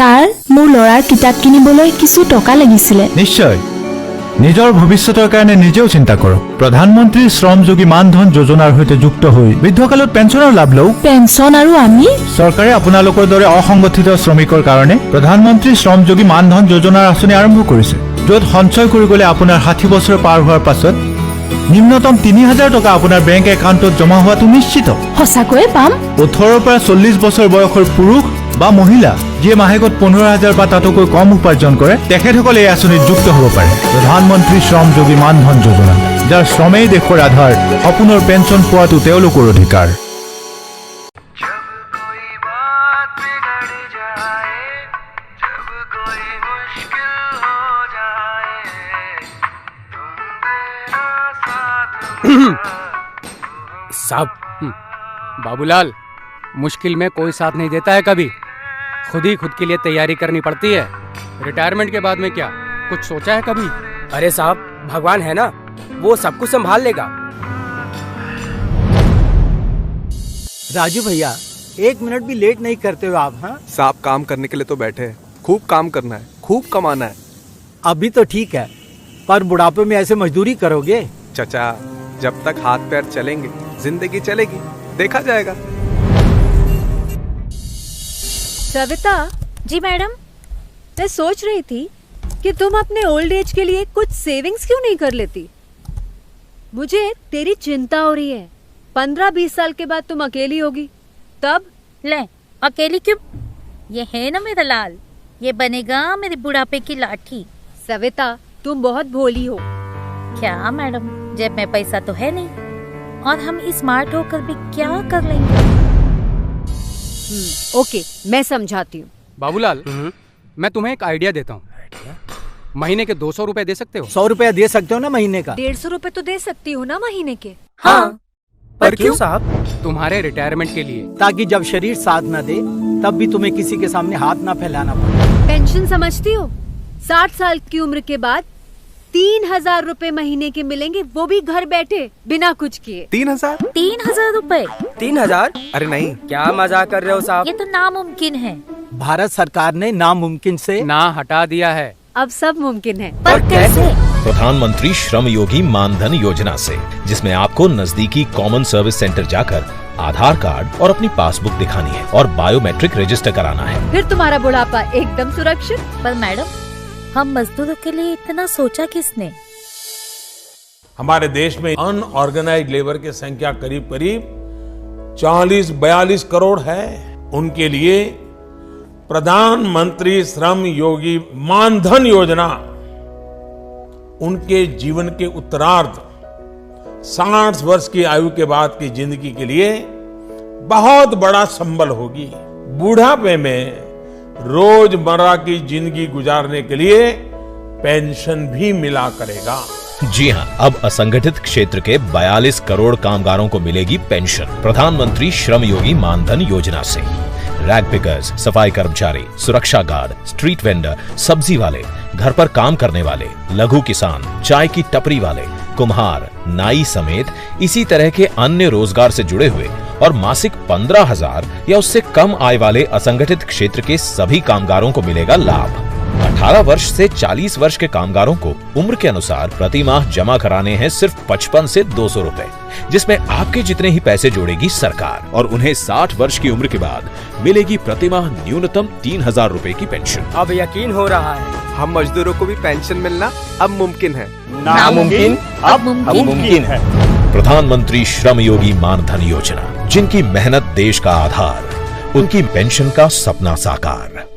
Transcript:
Sir, মোৰ ল'ৰাৰ কিতাপ কিনিবলৈ কিছু টকা লাগিছিলে। নিশ্চয়, নিজৰ ভৱিষ্যতৰ কাৰণে নিজেও চিন্তা কৰক। প্ৰধানমন্ত্ৰী শ্ৰমযোগী মানধন যোজনাৰ সৈতে যুক্ত হৈ বৃদ্ধকালত পেঞ্চনৰ লাভ লওক। পেঞ্চন আৰু আমি? চৰকাৰে আপোনালোকৰ দৰে অসংগঠিত শ্ৰমিকৰ কাৰণে প্ৰধানমন্ত্ৰী শ্ৰমযোগী মানধন যোজনাৰ আঁচনি আৰম্ভ কৰিছে, য'ত সঞ্চয় কৰি গ'লে আপোনাৰ 60 বছৰ পাৰ হোৱাৰ পাছত নিম্নতম 3000 টকা আপোনাৰ বেংক একাউণ্টত জমা হোৱাটো নিশ্চিত। সঁচাকৈয়ে পাম? 18 পৰা 40 বছৰ বয়সৰ পুৰুষ বা মহিলা যিয়ে মাহেকত 15,000 বা তাতকৈ কম উপাৰ্জন কৰে, তেখেতসকলে এই আঁচনিত যুক্ত হ'ব পাৰে। প্ৰধানমন্ত্ৰী শ্ৰমযোগী মানধন যোজনা, যাৰ শ্ৰমেই দেশৰ আধাৰ, সপোনৰ পেঞ্চন পোৱাটো তেওঁলোকৰ অধিকাৰ। साहब, बाबूलाल, मुश्किल में कोई साथ नहीं देता है कभी, खुद ही खुद के लिए तैयारी करनी पड़ती है। रिटायरमेंट के बाद में क्या कुछ सोचा है कभी? अरे साहब, भगवान है ना, वो सब कुछ संभाल लेगा। राजू भैया, 1 मिनट भी लेट नहीं करते हो आप? हाँ साहब, काम करने के लिए तो बैठे हैं। खूब काम करना है, खूब कमाना है। अभी तो ठीक है, पर बुढ़ापे में ऐसे मजदूरी करोगे? चचा, जब तक हाथ पैर चलेंगे जिंदगी चलेगी, देखा जाएगा। सविता जी मैडम। मैं सोच रही थी कि तुम अपने ओल्ड एज के लिए कुछ सेविंग्स क्यों नहीं कर लेती। मुझे तेरी चिंता हो रही है। 15-20 साल के बाद तुम अकेली होगी, तब? ले, अकेली क्यों? ये है ना मेरा लाल, ये बनेगा मेरे बुढ़ापे की लाठी। सविता, तुम बहुत भोली हो। क्या मैडम, जेब में पैसा तो है नहीं, और हम स्मार्ट होकर भी क्या कर लेंगे? ओके, मैं समझाती हूँ। बाबूलाल, मैं तुम्हें एक आइडिया देता हूँ। महीने के 200 रुपए दे सकते हो? 100 रुपया दे सकते हो ना महीने का? 150 रुपए तो दे सकती हो ना महीने के? हाँ। पर क्यों साहब? तुम्हारे रिटायरमेंट के लिए, ताकि जब शरीर साथ न दे तब भी तुम्हें किसी के सामने हाथ ना फैलाना पड़े। पेंशन समझती हो? 60 साल की उम्र के बाद 3000 रुपए महीने के मिलेंगे, वो भी घर बैठे बिना कुछ किए। 3000? 3000 रुपए? 3000? अरे नहीं, क्या मजाक कर रहे हो साहब? ये तो नामुमकिन है। भारत सरकार ने नामुमकिन से ना हटा दिया है। अब सब मुमकिन है। पर कैसे? प्रधानमंत्री श्रम योगी मानधन योजना से, जिसमें आपको नजदीकी कॉमन सर्विस सेंटर जाकर आधार कार्ड और अपनी पासबुक दिखानी है और बायोमेट्रिक रजिस्टर कराना है। फिर तुम्हारा बुढ़ापा एकदम सुरक्षित। पर मैडम, हम मजदूरों के लिए इतना सोचा किसने? हमारे देश में अनऑर्गेनाइज्ड लेबर की संख्या करीब करीब 40-42 करोड़ है। उनके लिए प्रधानमंत्री श्रम योगी मानधन योजना उनके जीवन के उत्तरार्ध 60 वर्ष की आयु के बाद की जिंदगी के लिए बहुत बड़ा संबल होगी। बुढ़ापे में रोजमर्रा की जिंदगी गुजारने के लिए पेंशन भी मिला करेगा। जी हाँ, अब असंगठित क्षेत्र के 42 करोड़ कामगारों को मिलेगी पेंशन प्रधानमंत्री श्रम योगी मानधन योजना से। रैग पिकर्स, सफाई कर्मचारी, सुरक्षा गार्ड, स्ट्रीट वेंडर, सब्जी वाले, घर पर काम करने वाले, लघु किसान, चाय की टपरी वाले, कुम्हार, नाई समेत इसी तरह के अन्य रोजगार से जुड़े हुए और मासिक 15,000 या उससे कम आय वाले असंगठित क्षेत्र के सभी कामगारों को मिलेगा लाभ। 18 वर्ष से 40 वर्ष के कामगारों को उम्र के अनुसार प्रति माह जमा कराने हैं सिर्फ 55 से 200 रुपए, जिसमें आपके जितने ही पैसे जोड़ेगी सरकार, और उन्हें 60 वर्ष की उम्र के बाद मिलेगी प्रति माह न्यूनतम 3000 रुपए की पेंशन। अब यकीन हो रहा है, हम मजदूरों को भी पेंशन मिलना अब मुमकिन है। नामुमकिन अब मुमकिन है। प्रधानमंत्री श्रम योगी मानधन योजना, जिनकी मेहनत देश का आधार, उनकी पेंशन का सपना साकार।